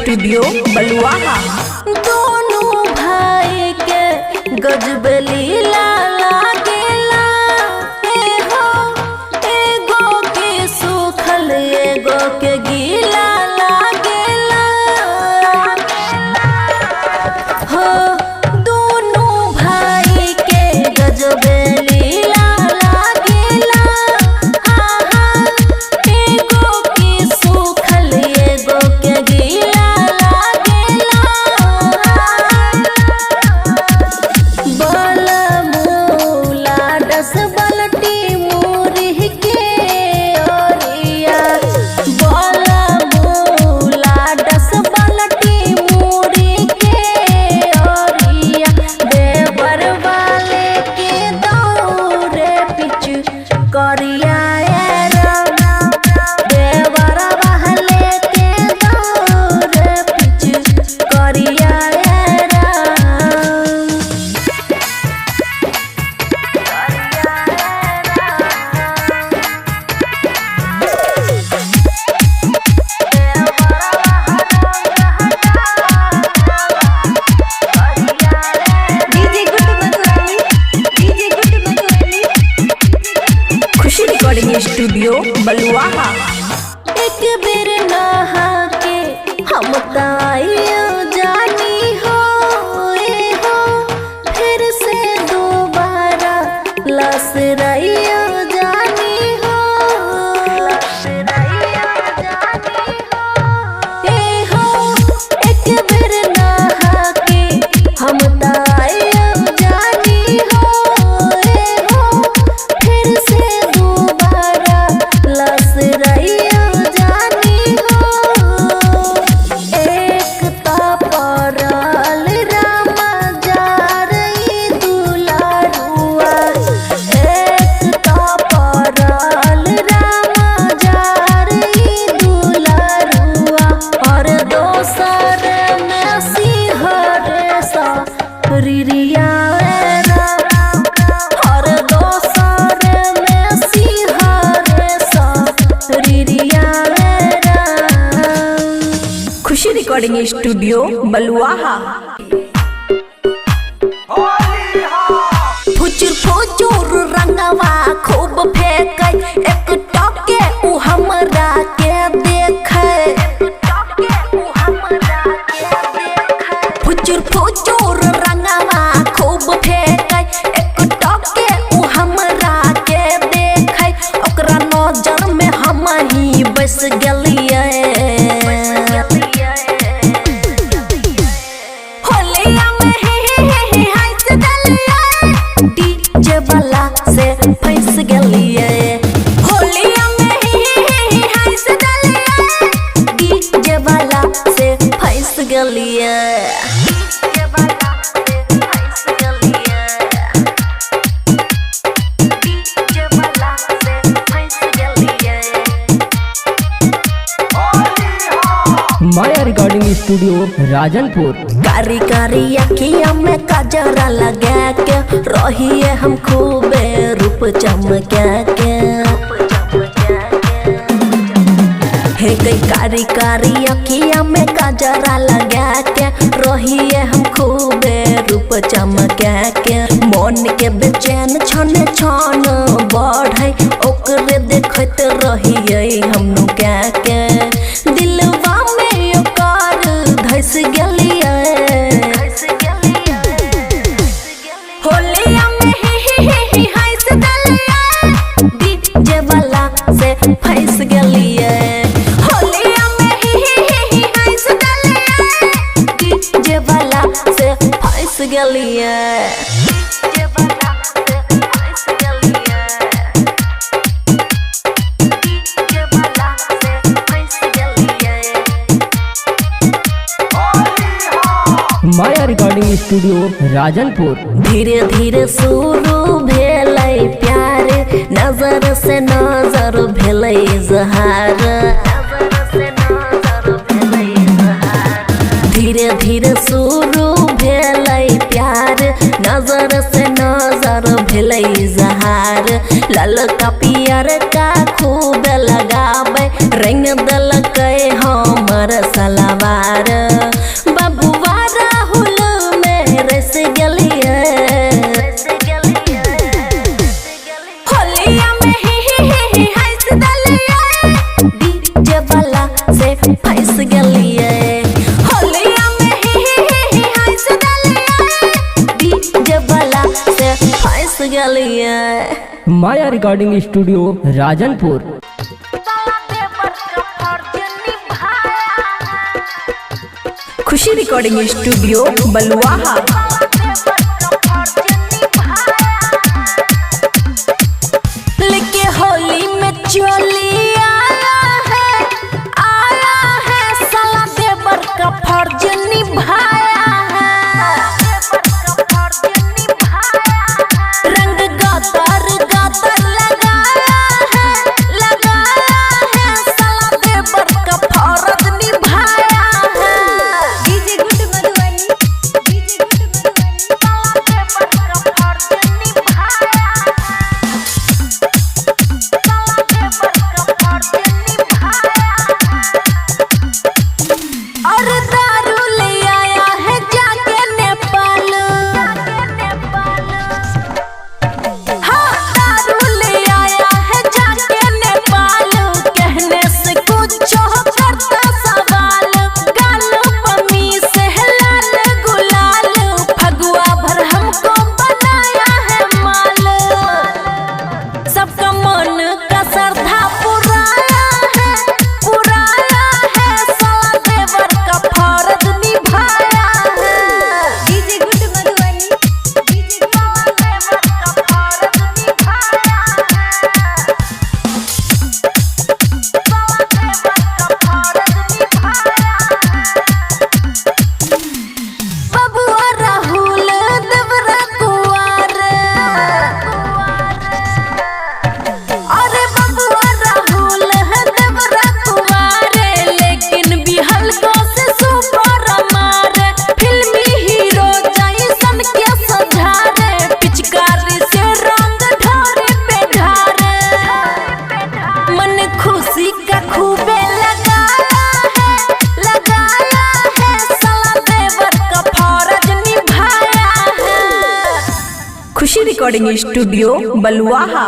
Studio बलुआहा। दोनों भाई के गजब लीला लागेला, एगो के सूखल एगो के गीला लागेला। हो दोनों भाई के गजब लीला लागेला, एगो के सूखल एगो के गीला लागेला। बल मूला दस बलटी मुरही के ओरिया, बल मूला दस बलटी मुरही के ओरिया। देवर वाले के दौरे पिछु करिया देवर वाले के दौरे पिछु करिया। खुशी रिकॉर्डिंग स्टूडियो बलुआहा। एक बेर नहा के हम ताइयो जानी हो, फिर से दोबारा लसराइयो जानी हो, एक बेर नहा के हम ताइयो जानी हो, फिर से दोबारा लसराइयो जानी हो। एक तापरल रामा जारई दुलारुआ, एक तापरल रामा जारई दुलारुआ। और दोसर में सिंहर सा रिरिया, और दोसर में सिंहर सा रिरिया। खुशी रिकॉर्डिंग स्टूडियो बलुआहा। फुचुर फुचुर रंगवा खूब फेंकै, एक टके उ हमरा के देखे। फुचुर फुचुर रंगवा खूब फेंकै, एक टके उ हमरा के देखे। ओकरा नजर में हम ही बस गेलिए, होलिया में हे हंस देलिए, डीजे वाला से फंस गेलिए। होलिया में हे हंस देलिए, डीजे वाला से फंस गेलिए। डीजे वाला से फंस गेलिए, डीजे वाला से फंस गेलिए। माया रिकॉर्डिंग स्टूडियो राजनपुर। कारी कारी अखिया में काजरा लगा के रहिए हम खूबे रूप चमका के। हे कई कारी कारी अखिया में काजरा लगा के रहिए हम खूबे रूप चमका के। मन के बेचैन छन छन बढ़े, ओकरे देखत रहिए हम नुका के। दिलवा में ओकर धस गेलिए, होलिया में हंस देलिए, डीजे वाला से फंस गेलिए। होलिया में हंस देलिए, डीजे वाला से फंस गेलिए। डीजे वाला से फंस गेलिए, डीजे वाला से फंस गेलिए। माया रिकॉर्डिंग स्टूडियो राजनपुर। धीरे धीरे शुरू भेलै प्यार, नजर से नजर भेलै इजहार। धीरे धीरे शुरू भेलै प्यार, नजर से नजर भेलै इजहार। ललका पियर का खूब लगाबै, रंग देलकै हमर सलवार। माया रिकॉर्डिंग स्टूडियो राजनपुर। खुशी रिकॉर्डिंग स्टूडियो बलुआहा। लेके होली में चोली आया है साला देवर का फर्ज निभाया है। रंग गातर गातर लगाया है साला देवर का फर्ज निभाया है। DJ good Madhubani, DJ good Madhubani, साला देवर का फर्ज निभाया और दारू ले आया है जाके नेपाल। हाँ दारू ले आया है जाके नेपाल। कहने से कुछ करता सवाल। गालों पमी से लाल गुलाल। फगुआ भर हमको बनाया है माल। सबका मन का श्रद्धा पुराया है साला देवर का फर्ज निभाया है। डीजे गुड मधुबनी, डीजे साला देवर का फर्ज निभाया है। साला देवर का फर्ज निभाया है। बबुआ राहुल देवरा कुंवर। अरे बबुआ राहुल है देवरा कुंवारे। लेकिन भी हल्को से सुपर मारे। फिल्मी हीरो जैसन के सजारे। पिचकारी से रंग ढारे पे ढारे। मन खुशी का खूबे लगाया है साला देवर का फर्ज निभाया है। खुशी रिकॉर्डिंग स्टूडियो बलुआहा।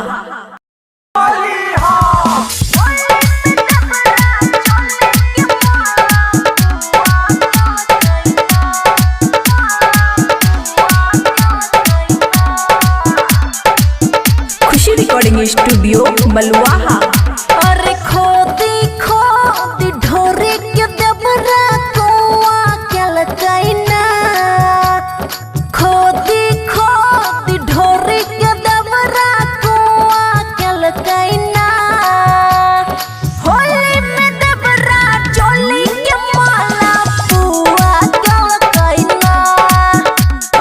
खुशी रिकॉर्डिंग स्टूडियो बलुआहा। अरे खोदी ढोरे के देवरा कुआ केल कैना। खोदी ढोरे के देवरा कुआ केल कैना। होली में देवरा चोली के माला पुआ केल कैना।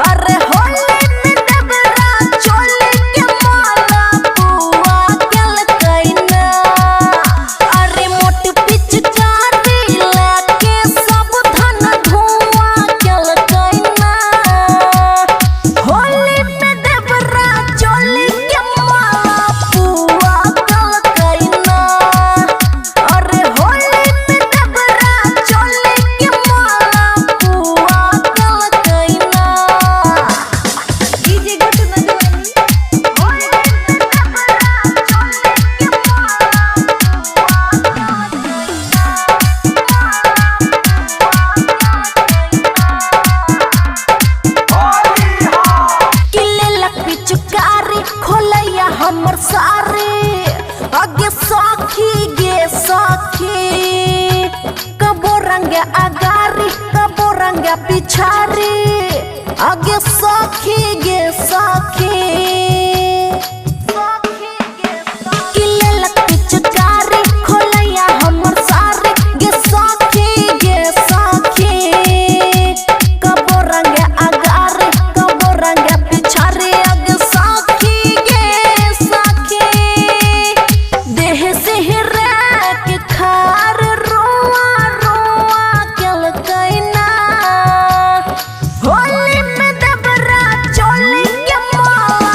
अरे होली में देवरा चोली के माला पुआ केल कैना। अरे मोट पिचकारी लेके सब धन धुआं केल कैना। होली में देवरा चोली के माला पुआ केल कैना। अरे होली में देवरा चोली के माला पुआ केल कैना। डीजे गुड मधुबनी, होली में देवरा चोली के किले लपी चुकारी खोलैया हमर सारे। आगे साखी गे साखी। कबो रंग अगारी कबो रंग पिछारी। आगे साखी गे साखी। किले लपी चुकारी खोलैया हमर सारे। गे साखी कबो रंग अगारी कबो रंग पिछारी। आगे साखी गे साखी। देह से हिरक खार रोआ केल कैना। होली में देवरा चोली के माला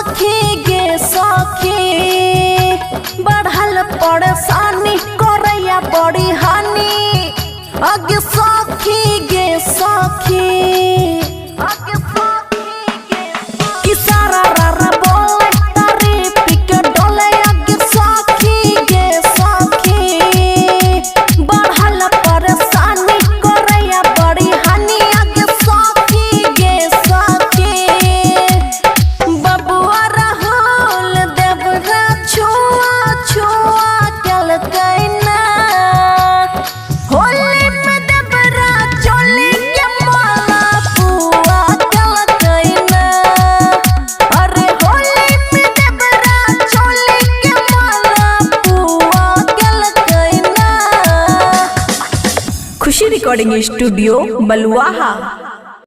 सखी गे सखी बढ़ल परेशानी करैया बड़ी हानि अगे सखी गे सखी कि सारा रारा बोले तारी पिके डोले अगे सखी गे सखी बढ़ल परेशानी करैया बड़ी हानि अगे सखी गे सखी बबुआ राहुल देवरा छुआ छुआ कल कैना होली में देवरा चोली के माला पुआ कल कैना अरे होली में देवरा चोली के माला पुआ कल कैना। खुशी रिकॉर्डिंग स्टूडियो बलुआहा।